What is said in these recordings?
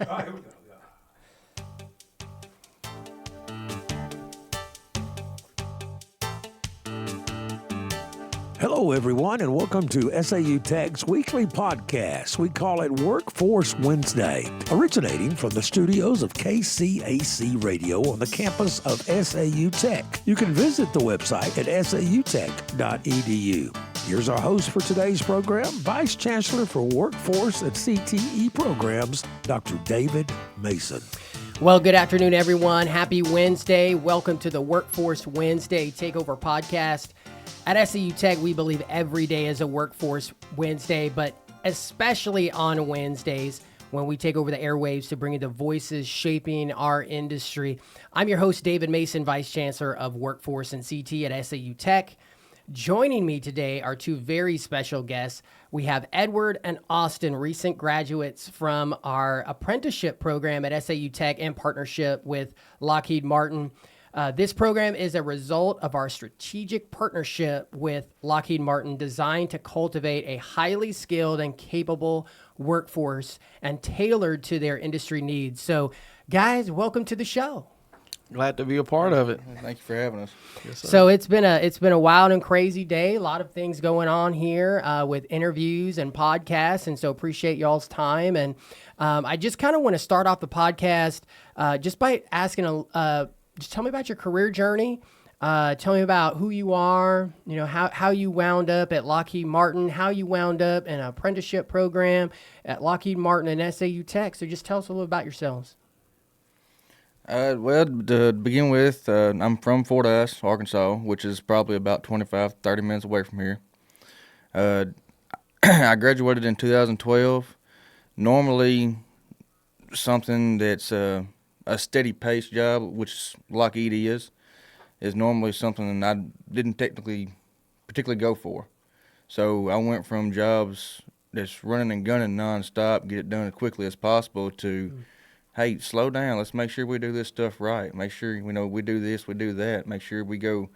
All right, here we go. Hello, everyone, and welcome to SAU Tech's weekly podcast. We call it Workforce Wednesday, originating from the studios of KCAC Radio on the campus of SAU Tech. You can visit the website at sautech.edu. Here's our host for today's program, Vice Chancellor for Workforce and CTE Programs, Dr. David Mason. Well, good afternoon, everyone. Happy Wednesday. Welcome to the Workforce Wednesday Takeover podcast. At SAU Tech, we believe every day is a Workforce Wednesday, but especially on Wednesdays when we take over the airwaves to bring you the voices shaping our industry. I'm your host, David Mason, Vice Chancellor of Workforce and CT at SAU Tech. Joining me today are two very special guests. We have Edward and Austin, recent graduates from our apprenticeship program at SAU Tech in partnership with Lockheed Martin. This program is a result of our strategic partnership with Lockheed Martin, designed to cultivate a highly skilled and capable workforce and tailored to their industry needs. So, guys, welcome to the show. Glad to be a part of it. Thank you for having us. Yes, sir. So it's been a wild and crazy day. A lot of things going on here with interviews and podcasts, and so appreciate y'all's time. And I just kind of want to start off the podcast just by asking just tell me about your career journey. Tell me about who you are, how you wound up at Lockheed Martin, how you wound up in an apprenticeship program at Lockheed Martin and SAU Tech. So just tell us a little about yourselves. Well, to begin with, I'm from Fort Ass, Arkansas, which is probably about 25, 30 minutes away from here. I graduated in 2012. Normally, something that's a steady pace job, which Lockheed is normally something that I didn't particularly go for. So I went from jobs that's running and gunning nonstop, get it done as quickly as possible, to hey, slow down. Let's make sure we do this stuff right. Make sure we do this, we do that. Make sure we go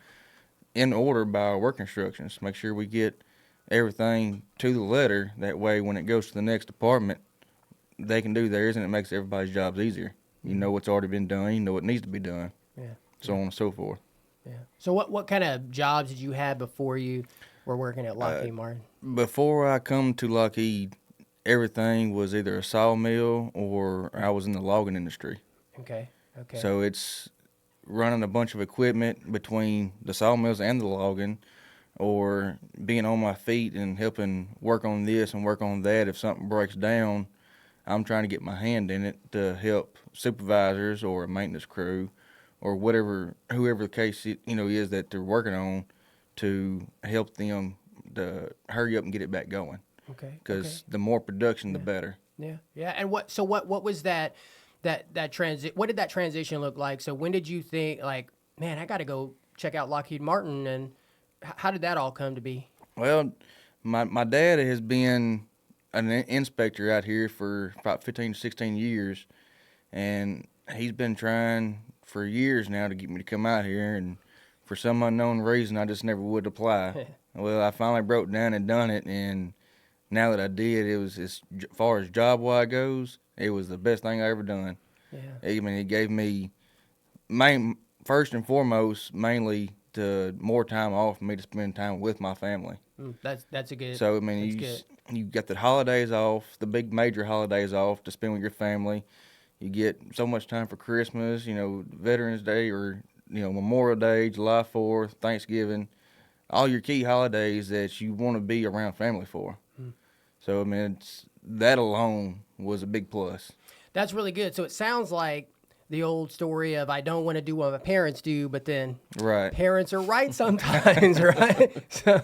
in order by our work instructions. Make sure we get everything to the letter. That way, when it goes to the next department, they can do theirs, and it makes everybody's jobs easier. You know what's already been done. You know what needs to be done. Yeah. So on and so forth. Yeah. So what kind of jobs did you have before you were working at Lockheed Martin? Before I come to Lockheed, everything was either a sawmill or I was in the logging industry. Okay. So it's running a bunch of equipment between the sawmills and the logging, or being on my feet and helping work on this and work on that. If something breaks down, I'm trying to get my hand in it to help supervisors or a maintenance crew or whoever the case is that they're working on, to help them to hurry up and get it back going. Okay. Because the more production, the better. Yeah. And what was that transit? What did that transition look like? So when did you think, like, man, I got to go check out Lockheed Martin, and how did that all come to be? Well, my dad has been an inspector out here for about 15 to 16 years, and he's been trying for years now to get me to come out here, and for some unknown reason, I just never would apply. Well, I finally broke down and done it, and now that I did, it was, as far as job-wise goes, it was the best thing I ever done. Yeah. I mean, it gave me, first and foremost, mainly more time off for me to spend time with my family. That's a good. So I mean, you got the holidays off, the big major holidays off to spend with your family. You get so much time for Christmas, Veterans Day, or Memorial Day, July 4th, Thanksgiving, all your key holidays that you want to be around family for. So I mean, that alone was a big plus. That's really good. So it sounds like the old story of I don't want to do what my parents do, but then parents are right sometimes, right? So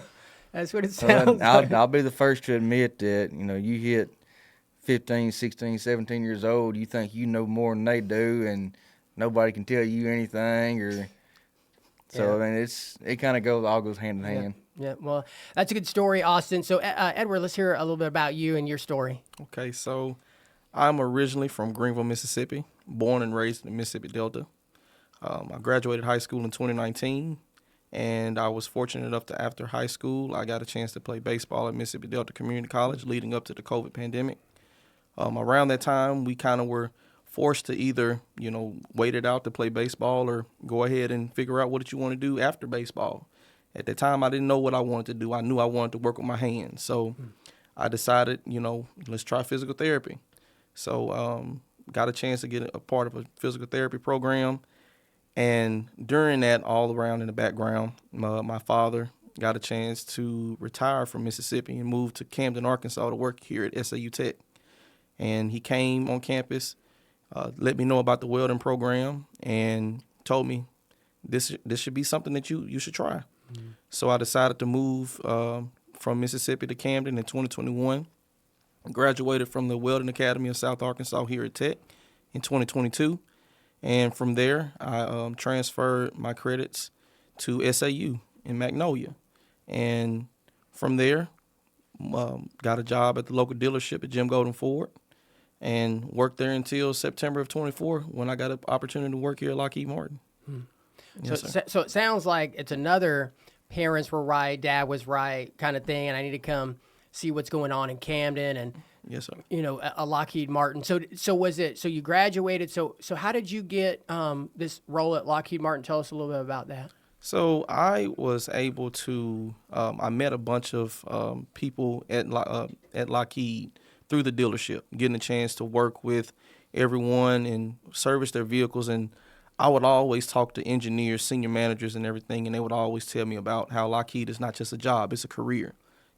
that's what it sounds like. I'll be the first to admit that, you hit 15, 16, 17 years old, you think you know more than they do, and nobody can tell you anything. So, I mean, it kind of all goes hand in hand. Yeah, well, that's a good story, Austin. So, Edward, let's hear a little bit about you and your story. Okay, so I'm originally from Greenville, Mississippi, born and raised in the Mississippi Delta. I graduated high school in 2019, and I was fortunate enough to, after high school, I got a chance to play baseball at Mississippi Delta Community College leading up to the COVID pandemic. Around that time, we kind of were forced to either, wait it out to play baseball or go ahead and figure out what did you want to do after baseball. At that time, I didn't know what I wanted to do. I knew I wanted to work with my hands. So I decided, let's try physical therapy. So got a chance to get a part of a physical therapy program. And during that, all around in the background, my father got a chance to retire from Mississippi and move to Camden, Arkansas to work here at SAU Tech. And he came on campus, let me know about the welding program, and told me this should be something that you should try. Mm-hmm. So I decided to move from Mississippi to Camden in 2021. Graduated from the Welding Academy of South Arkansas here at Tech in 2022. And from there, I transferred my credits to SAU in Magnolia. And from there, got a job at the local dealership at Jim Golden Ford and worked there until September of 24 when I got an opportunity to work here at Lockheed Martin. Yes, so it sounds like it's another parents were right, dad was right kind of thing, and I need to come see what's going on in Camden and yes, sir. A Lockheed Martin. So was it? So you graduated. So how did you get this role at Lockheed Martin? Tell us a little bit about that. So I was able to. I met a bunch of people at Lockheed through the dealership, getting a chance to work with everyone and service their vehicles. And I would always talk to engineers, senior managers, and everything, and they would always tell me about how Lockheed is not just a job; it's a career.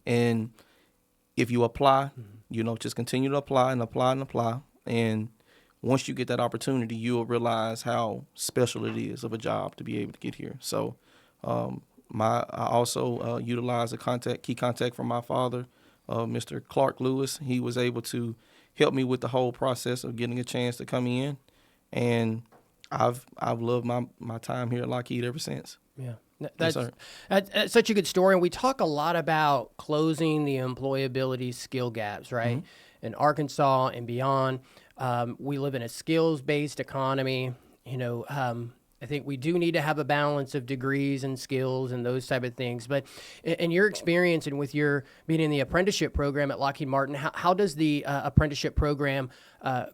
And if you apply, just continue to apply and apply and apply. And once you get that opportunity, you'll realize how special it is of a job to be able to get here. So I also utilized a key contact from my father, Mr. Clark Lewis. He was able to help me with the whole process of getting a chance to come in. And I've loved my time here at Lockheed ever since. Yeah. That's such a good story. And we talk a lot about closing the employability skill gaps, right? Mm-hmm. In Arkansas and beyond, we live in a skills-based economy. I think we do need to have a balance of degrees and skills and those type of things. But in your experience and with your being in the apprenticeship program at Lockheed Martin, how does the apprenticeship program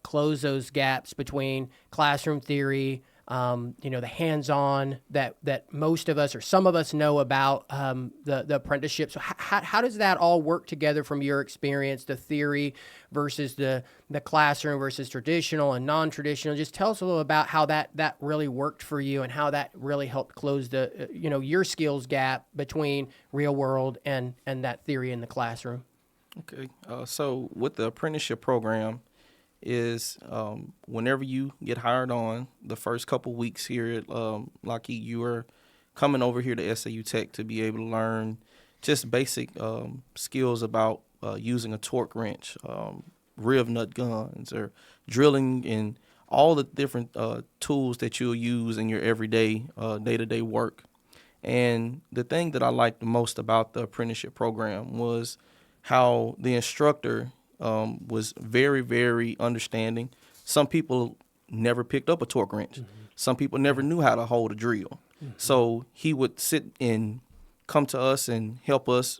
close those gaps between classroom theory, the hands-on that most of us or some of us know about the apprenticeship? So how does that all work together from your experience, the theory versus the classroom versus traditional and non-traditional? Just tell us a little about how that really worked for you and how that really helped close the your skills gap between real world and that theory in the classroom. Okay. So with the apprenticeship program, is whenever you get hired on, the first couple weeks here at Lockheed, you are coming over here to SAU Tech to be able to learn just basic skills about using a torque wrench, riv nut guns, or drilling, and all the different tools that you'll use in your everyday, day-to-day work. And the thing that I liked the most about the apprenticeship program was how the instructor was very, very understanding. Some people never picked up a torque wrench. Mm-hmm. Some people never knew how to hold a drill. Mm-hmm. So he would sit and come to us and help us,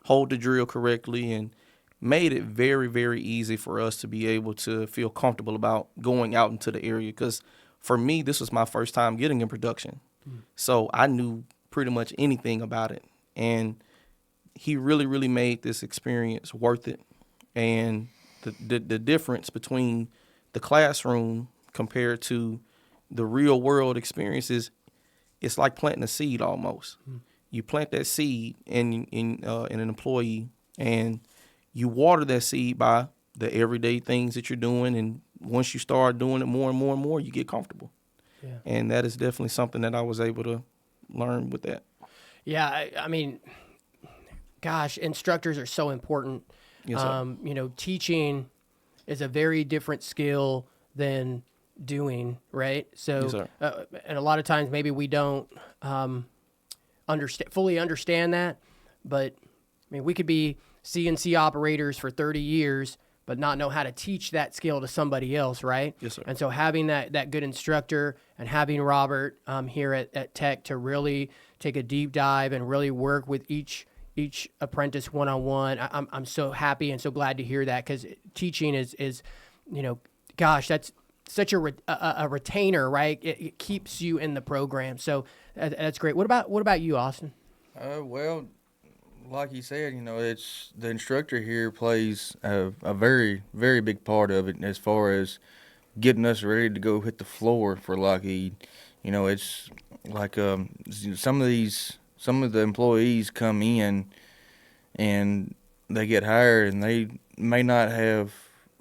hold the drill correctly, and made it very, very easy for us to be able to feel comfortable about going out into the area. Because for me, this was my first time getting in production. Mm-hmm. So I knew pretty much anything about it. And he really, really made this experience worth it. And the difference between the classroom compared to the real world experiences, it's like planting a seed almost. Mm-hmm. You plant that seed in an employee, and you water that seed by the everyday things that you're doing. And once you start doing it more and more and more, you get comfortable. Yeah. And that is definitely something that I was able to learn with that. Yeah, I mean, gosh, instructors are so important. Yes, sir. Teaching is a very different skill than doing, right? So, yes, sir. And a lot of times maybe we don't fully understand that, but I mean, we could be CNC operators for 30 years, but not know how to teach that skill to somebody else, right? Yes, sir. And so having that good instructor and having Robert here at Tech to really take a deep dive and really work with each each apprentice one-on-one. I'm so happy and so glad to hear that, because teaching is, gosh, that's such a retainer, right? It keeps you in the program. So that's great. What about you, Austin? Well, like you said, it's the instructor here plays a very, very big part of it as far as getting us ready to go hit the floor for Lockheed. It's like some of the employees come in and they get hired and they may not have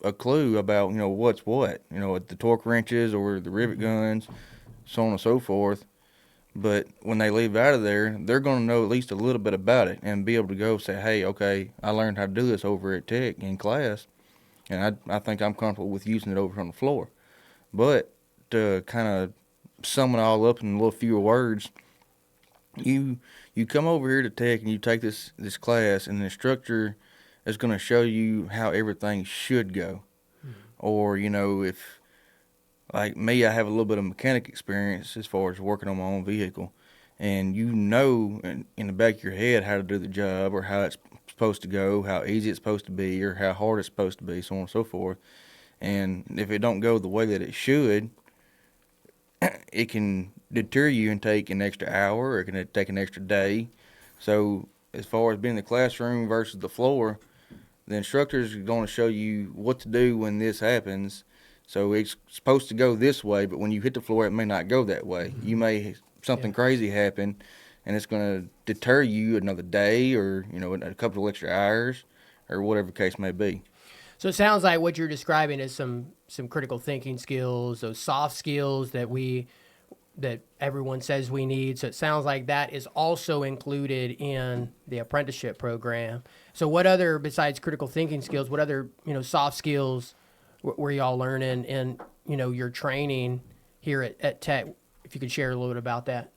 a clue about what's what, the torque wrenches or the rivet guns, so on and so forth. But when they leave out of there, they're going to know at least a little bit about it and be able to go say, hey, okay, I learned how to do this over at Tech in class, and I think I'm comfortable with using it over on the floor. But to kind of sum it all up in a little fewer words, you come over here to Tech and you take this class, and the instructor is going to show you how everything should go. Mm-hmm. Or, if, like me, I have a little bit of mechanic experience as far as working on my own vehicle, and in the back of your head how to do the job or how it's supposed to go, how easy it's supposed to be or how hard it's supposed to be, so on and so forth. And if it don't go the way that it should, it can deter you and take an extra hour, or it can take an extra day. So as far as being in the classroom versus the floor, the instructors are going to show you what to do when this happens. So it's supposed to go this way, but when you hit the floor, it may not go that way. Mm-hmm. You may something crazy happen, and it's going to deter you another day, or a couple of extra hours, or whatever the case may be. So it sounds like what you're describing is some critical thinking skills, those soft skills that everyone says we need. So it sounds like that is also included in the apprenticeship program. So what other, besides critical thinking skills, what other soft skills were y'all learning in your training here at Tech? If you could share a little bit about that.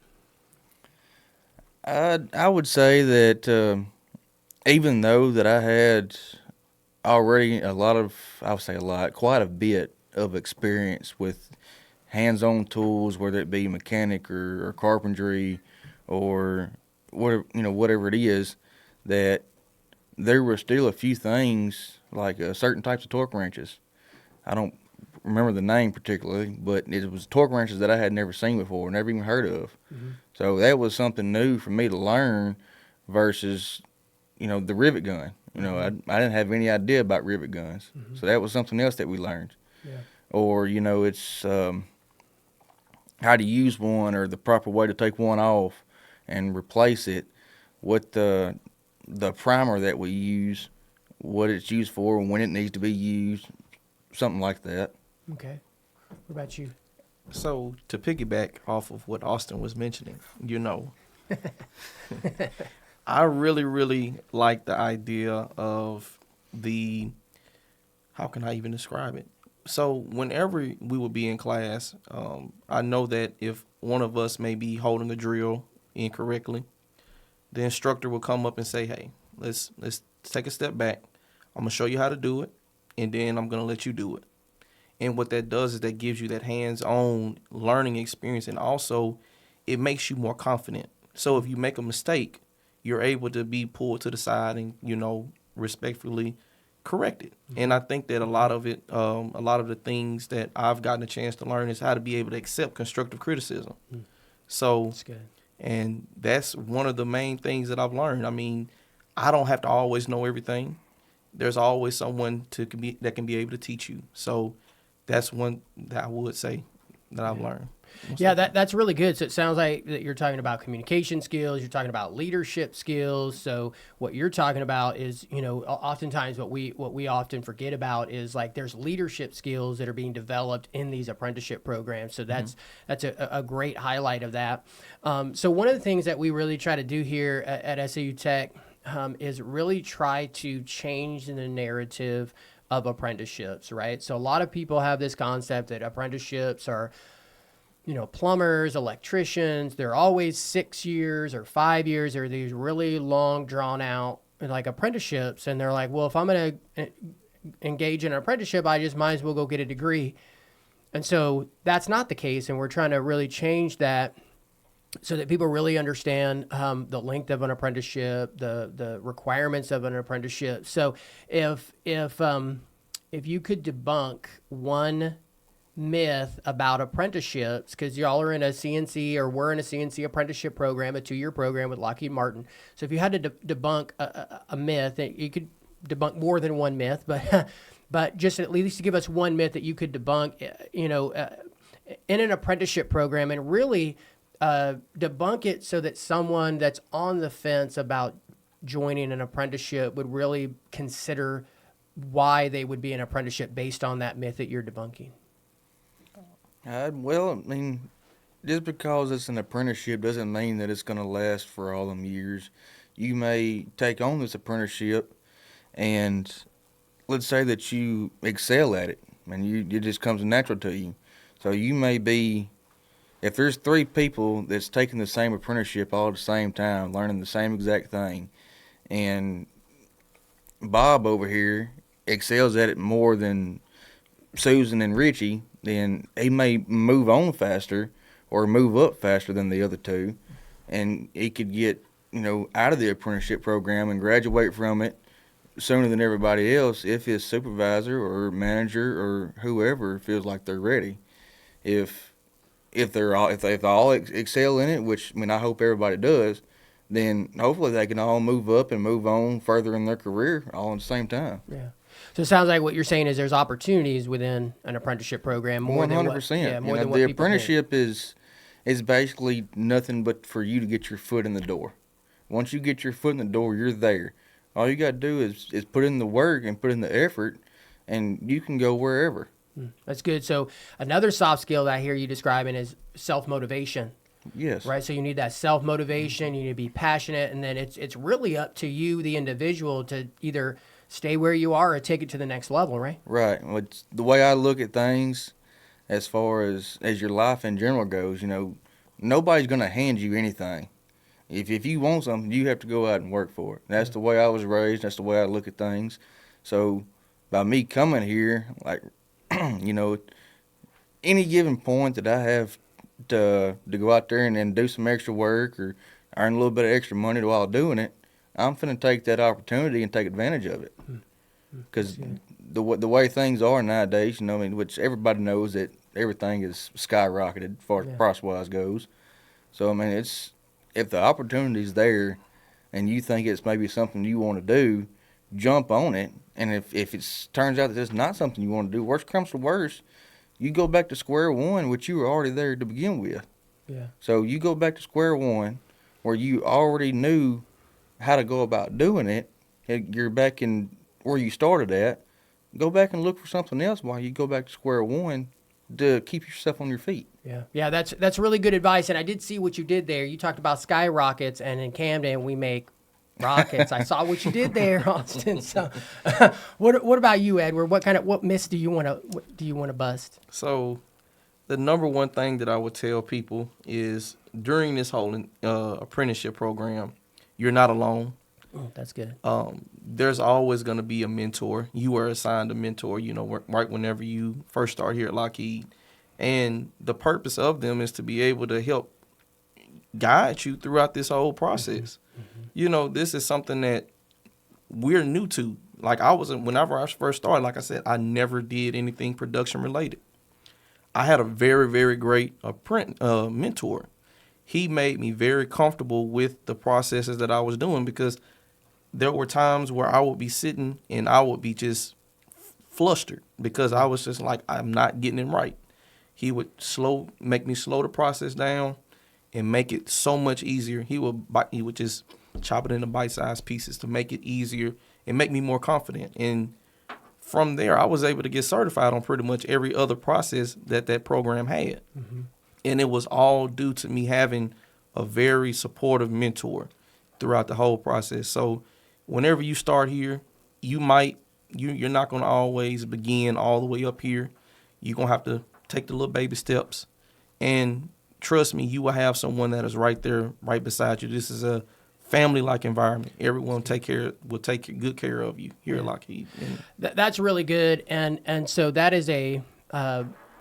I would say that even though that I had already quite a bit of experience with hands-on tools, whether it be mechanic or carpentry or whatever it is, that there were still a few things like certain types of torque wrenches. I don't remember the name particularly, but it was torque wrenches that I had never seen before, never even heard of. Mm-hmm. So that was something new for me to learn versus the rivet gun. I didn't have any idea about rivet guns. Mm-hmm. So that was something else that we learned. Yeah. Or, it's how to use one, or the proper way to take one off and replace it, what the primer that we use, what it's used for, when it needs to be used, something like that. Okay. What about you? So to piggyback off of what Austin was mentioning, I really, really like the idea of how can I even describe it? So whenever we would be in class, I know that if one of us may be holding a drill incorrectly, the instructor will come up and say, hey, let's take a step back. I'm going to show you how to do it, and then I'm going to let you do it. And what that does is that gives you that hands-on learning experience, and also it makes you more confident. So if you make a mistake, you're able to be pulled to the side and, respectfully corrected. Mm-hmm. And I think that a lot of the things that I've gotten a chance to learn is how to be able to accept constructive criticism. Mm-hmm. So, that's good. And that's one of the main things that I've learned. I mean, I don't have to always know everything. There's always someone that can be able to teach you. So that's one that I would say that I've learned. Yeah, that's really good. So it sounds like that you're talking about communication skills, you're talking about leadership skills. So what you're talking about is, oftentimes what we often forget about is like there's leadership skills that are being developed in these apprenticeship programs. So that's a great highlight of that. So one of the things that we really try to do here at SAU Tech is really try to change the narrative of apprenticeships, right? So a lot of people have this concept that apprenticeships are plumbers, electricians, they're always 6 years or 5 years, or these really long drawn out like apprenticeships. And they're like, well, if I'm going to engage in an apprenticeship, I just might as well go get a degree. And so that's not the case. And we're trying to really change that so that people really understand the length of an apprenticeship, the requirements of an apprenticeship. So if you could debunk one myth about apprenticeships, because y'all are in a CNC, or we're in a CNC apprenticeship program, a 2-year program with Lockheed Martin. So if you had to debunk a myth, you could debunk more than one myth, but just at least give us one myth that you could debunk, in an apprenticeship program, and really debunk it so that someone that's on the fence about joining an apprenticeship would really consider why they would be an apprenticeship based on that myth that you're debunking. Well, I mean, just because it's an apprenticeship doesn't mean that it's going to last for all them years. You may take on this apprenticeship, and let's say that you excel at it, and it just comes natural to you. So you may be, if there's 3 people that's taking the same apprenticeship all at the same time, learning the same exact thing, and Bob over here excels at it more than Susan and Richie, then he may move on faster or move up faster than the other 2, and he could get, out of the apprenticeship program and graduate from it sooner than everybody else if his supervisor or manager or whoever feels like they're ready. If they all excel in it, which I hope everybody does, then hopefully they can all move up and move on further in their career all at the same time. Yeah. So it sounds like what you're saying is there's opportunities within an apprenticeship program more 100%. than what The apprenticeship is basically nothing but for you to get your foot in the door. Once you get your foot in the door, you're there. All you got to do is put in the work and put in the effort, and you can go wherever. That's good. So another soft skill that I hear you describing is self-motivation. Yes. Right. So you need that self-motivation. You need to be passionate, and then it's really up to you, the individual, to either stay where you are or take it to the next level. Right. Right. Well, the way I look at things, as far as your life in general goes, nobody's going to hand you anything. If you want something, you have to go out and work for it. That's the way I was raised. That's the way I look at things. So by me coming here, like, any given point that I have to go out there and do some extra work or earn a little bit of extra money while doing it, I'm finna take that opportunity and take advantage of it. Because the way things are nowadays, which everybody knows that everything is skyrocketed as far as price-wise goes. So, if the opportunity's there and you think it's maybe something you want to do, jump on it. And if it turns out that it's not something you want to do, worst comes to worst, you go back to square one, which you were already there to begin with. Yeah. So you go back to square one where you already knew how to go about doing it. You're back in where you started at. Go back and look for something else while you go back to square one to keep yourself on your feet. Yeah, that's really good advice. And I did see what you did there. You talked about skyrockets, and in Camden we make rockets. I saw what you did there, Austin. So, what about you, Edward? What myths do you want to bust? So, the number one thing that I would tell people is during this whole apprenticeship program, you're not alone. Oh, that's good. There's always going to be a mentor. You are assigned a mentor, right whenever you first start here at Lockheed. And the purpose of them is to be able to help guide you throughout this whole process. Mm-hmm. This is something that we're new to. Like whenever I first started, like I said, I never did anything production related. I had a very, very great mentor. He made me very comfortable with the processes that I was doing, because there were times where I would be sitting and I would be just flustered because I was just like, I'm not getting it right. He would make me slow the process down and make it so much easier. He would just chop it into bite-sized pieces to make it easier and make me more confident. And from there, I was able to get certified on pretty much every other process that program had. Mm-hmm. And it was all due to me having a very supportive mentor throughout the whole process. So whenever you start here, you're not going to always begin all the way up here. You're going to have to take the little baby steps. And trust me, you will have someone that is right there, right beside you. This is a family-like environment. Everyone will take good care of you here at Lockheed. That's really good. And so that is a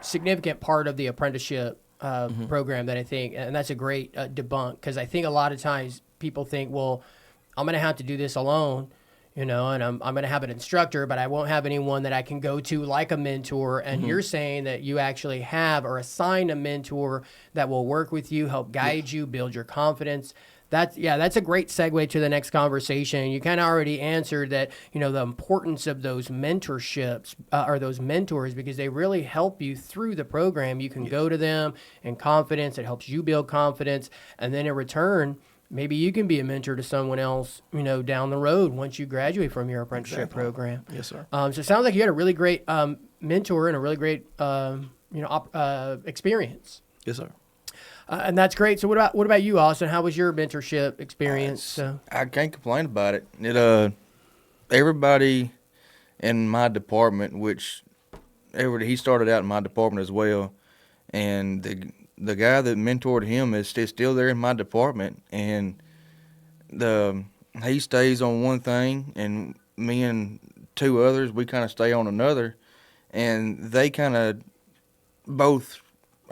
significant part of the apprenticeship program that I think, and that's a great debunk, because I think a lot of times people think, well, I'm going to have to do this alone, and I'm going to have an instructor, but I won't have anyone that I can go to like a mentor. And you're saying that you actually have or assign a mentor that will work with you, help guide you, build your confidence. That's a great segue to the next conversation. You kind of already answered that, the importance of those mentorships or those mentors, because they really help you through the program. You can go to them in confidence. It helps you build confidence. And then in return, maybe you can be a mentor to someone else, down the road once you graduate from your apprenticeship program. Yes, sir. So it sounds like you had a really great mentor and a really great, experience. Yes, sir. And that's great. So what about you, Austin? How was your mentorship experience? I can't complain about it. Everybody in my department, he started out in my department as well, and the guy that mentored him is still there in my department, and he stays on one thing, and me and two others, we kind of stay on another, and they kind of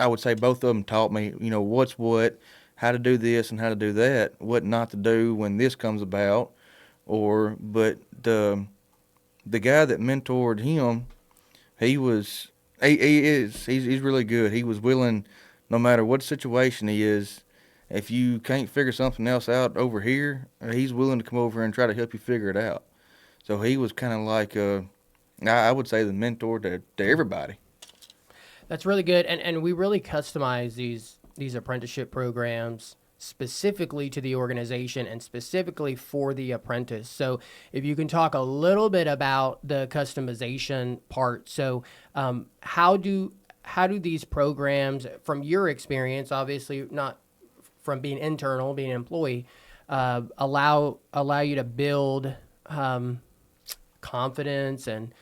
I would say both of them taught me, what's what, how to do this and how to do that, what not to do when this comes about. But the guy that mentored him, he's really good. He was willing, no matter what situation he is, if you can't figure something else out over here, he's willing to come over and try to help you figure it out. So he was kind of like, I would say, the mentor to everybody. That's really good, and we really customize these apprenticeship programs specifically to the organization and specifically for the apprentice. So if you can talk a little bit about the customization part. So how do these programs, from your experience, obviously not from being internal, being an employee, allow you to build confidence and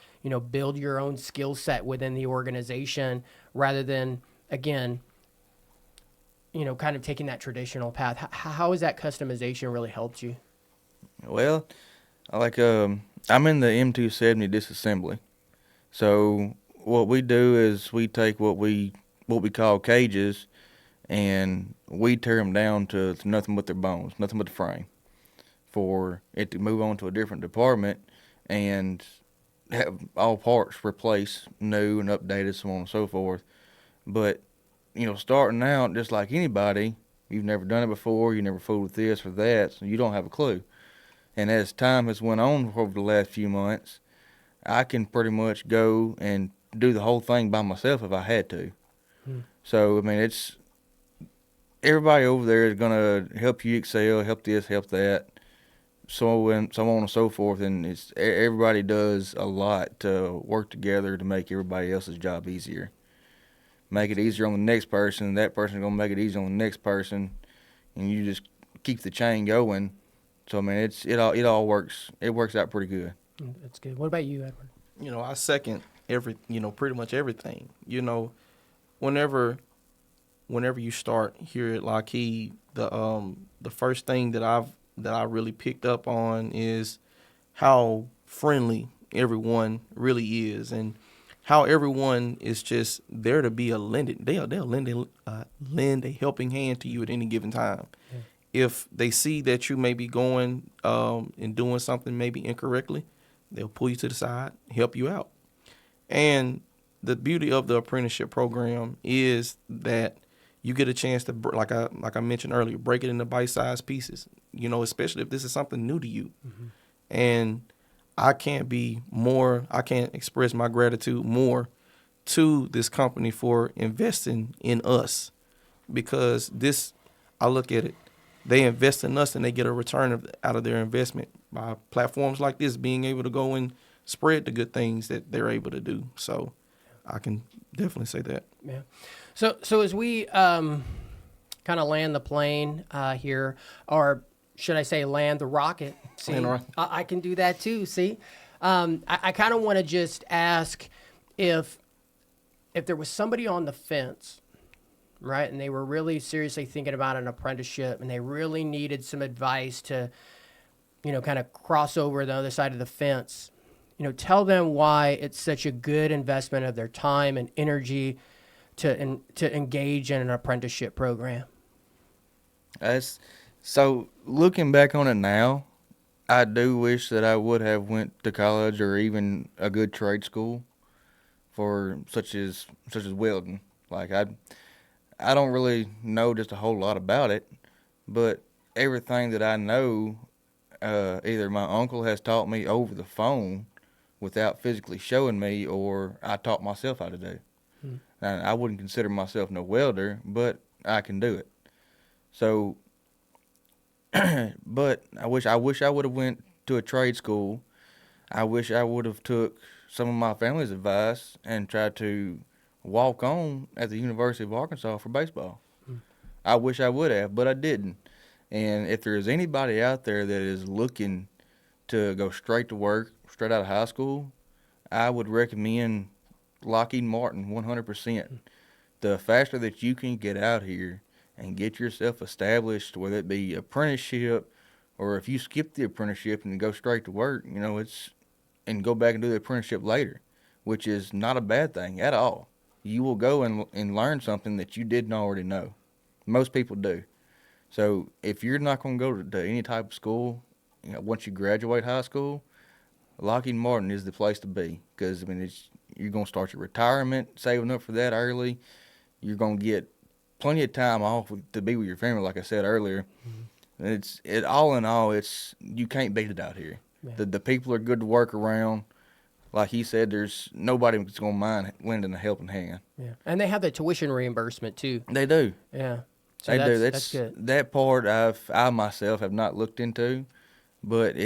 build your own skill set within the organization, rather than, again, kind of taking that traditional path? How has that customization really helped you? Well, I'm in the M270 disassembly. So what we do is we take what we call cages, and we tear them down to nothing but their bones, nothing but the frame, for it to move on to a different department and have all parts replaced, new and updated, so on and so forth. But, starting out, just like anybody, you've never done it before, you never fooled with this or that, so you don't have a clue. And as time has went on over the last few months, I can pretty much go and do the whole thing by myself if I had to. So, it's everybody over there is going to help you excel, help this, help that, so on and so forth, and everybody does a lot to work together to make everybody else's job easier. Make it easier on the next person, that person's going to make it easier on the next person, and you just keep the chain going. So, it all works. It works out pretty good. That's good. What about you, Edward? I second pretty much everything. Whenever you start here at Lockheed, the first thing that I really picked up on is how friendly everyone really is, and how everyone is just there to be they'll lend a helping hand to you at any given time. Yeah. If they see that you may be going and doing something maybe incorrectly, they'll pull you to the side, help you out. And the beauty of the apprenticeship program is that you get a chance to, like I mentioned earlier, break it into bite-sized pieces, especially if this is something new to you. Mm-hmm. And I can't express my gratitude more to this company for investing in us, because I look at it, they invest in us and they get a return out of their investment by platforms like this being able to go and spread the good things that they're able to do. So I can definitely say that. Yeah. So as we kind of land the plane here, or should I say land the rocket? See, I can do that too. See, I kind of want to just ask if there was somebody on the fence, right, and they were really seriously thinking about an apprenticeship, and they really needed some advice to, kind of cross over the other side of the fence. Tell them why it's such a good investment of their time and energy to engage in an apprenticeship program? So looking back on it now, I do wish that I would have went to college or even a good trade school for such as welding. Like I don't really know just a whole lot about it, but everything that I know, either my uncle has taught me over the phone without physically showing me, or I taught myself how to do. And I wouldn't consider myself no welder, but I can do it. So, but I wish I would have went to a trade school. I wish I would have took some of my family's advice and tried to walk on at the University of Arkansas for baseball. I wish I would have, but I didn't. And if there is anybody out there that is looking to go straight to work, straight out of high school, I would recommend Lockheed Martin 100%. The faster that you can get out here and get yourself established, whether it be apprenticeship or if you skip the apprenticeship and go straight to work, and go back and do the apprenticeship later, which is not a bad thing at all. You will go and learn something that you didn't already know. Most people do. So if you're not going to go to any type of school, once you graduate high school, Lockheed Martin is the place to be, because you're going to start your retirement, saving up for that early. You're going to get plenty of time off to be with your family, like I said earlier. All in all, you can't beat it out here. Yeah. The people are good to work around. Like he said, there's nobody that's going to mind lending a helping hand. Yeah, and they have the tuition reimbursement too. They do. Yeah, so they do. That's good. That part I myself have not looked into, but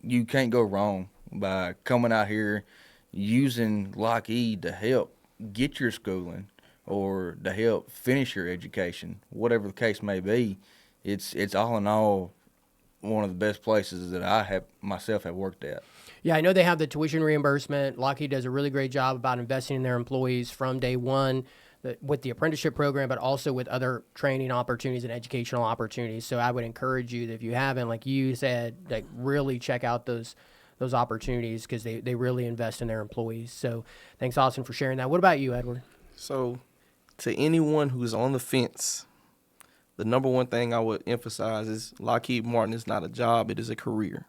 you can't go wrong by coming out here using Lockheed to help get your schooling or to help finish your education, whatever the case may be. It's all in all one of the best places that I have myself have worked at. Yeah, I know they have the tuition reimbursement. Lockheed does a really great job about investing in their employees from day one with the apprenticeship program, but also with other training opportunities and educational opportunities. So I would encourage you that if you haven't, like you said, really check out those opportunities, because they really invest in their employees. So thanks, Austin, for sharing that. What about you, Edward? So to anyone who's on the fence, the number one thing I would emphasize is Lockheed Martin is not a job, it is a career.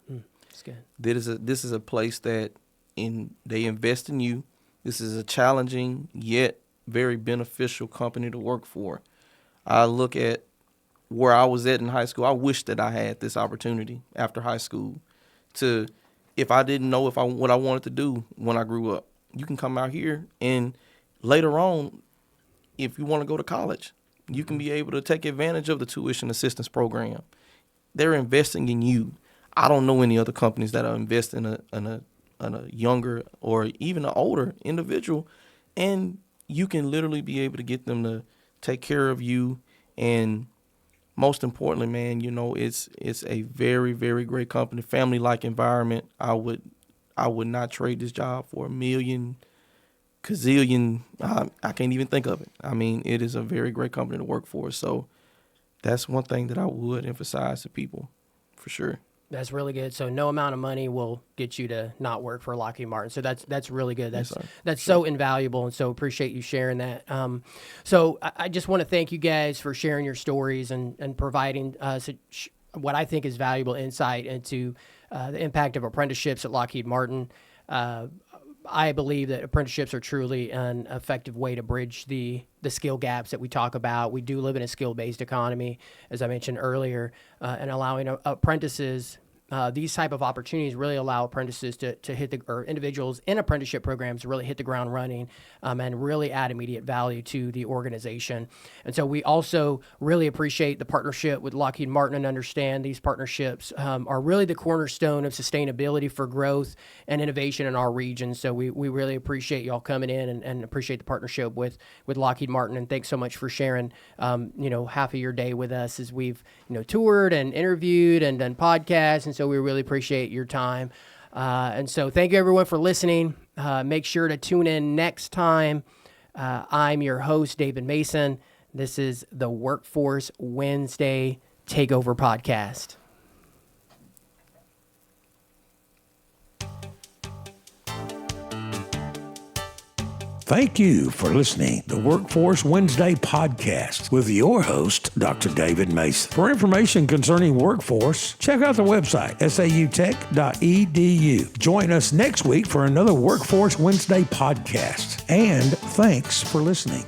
That's good. This is a place that they invest in you. This is a challenging yet very beneficial company to work for. I look at where I was at in high school. I wish that I had this opportunity after high school if I didn't know what I wanted to do when I grew up. You can come out here and later on, if you want to go to college, you can be able to take advantage of the tuition assistance program. They're investing in you. I don't know any other companies that are investing in a younger or even an older individual, and you can literally be able to get them to take care of you. And most importantly, man, it's a very, very great company, family-like environment. I would not trade this job for a million, gazillion. I can't even think of it. It is a very great company to work for. So that's one thing that I would emphasize to people for sure. That's really good. So no amount of money will get you to not work for Lockheed Martin. So that's really good. That's so invaluable, and so appreciate you sharing that. So I just want to thank you guys for sharing your stories and providing what I think is valuable insight into the impact of apprenticeships at Lockheed Martin. I believe that apprenticeships are truly an effective way to bridge the skill gaps that we talk about. We do live in a skill-based economy, as I mentioned earlier, and allowing apprentices, these type of opportunities really allow apprentices to hit or individuals in apprenticeship programs to really hit the ground running and really add immediate value to the organization. And so we also really appreciate the partnership with Lockheed Martin and understand these partnerships are really the cornerstone of sustainability for growth and innovation in our region. So we really appreciate y'all coming in and appreciate the partnership with Lockheed Martin. And thanks so much for sharing, half of your day with us as we've, toured and interviewed and done podcasts. And so we really appreciate your time. And so thank you, everyone, for listening. Make sure to tune in next time. I'm your host, David Mason. This is the Workforce Wednesday Takeover podcast. Thank you for listening to Workforce Wednesday podcast with your host, Dr. David Mason. For information concerning workforce, check out the website, sautech.edu. Join us next week for another Workforce Wednesday podcast. And thanks for listening.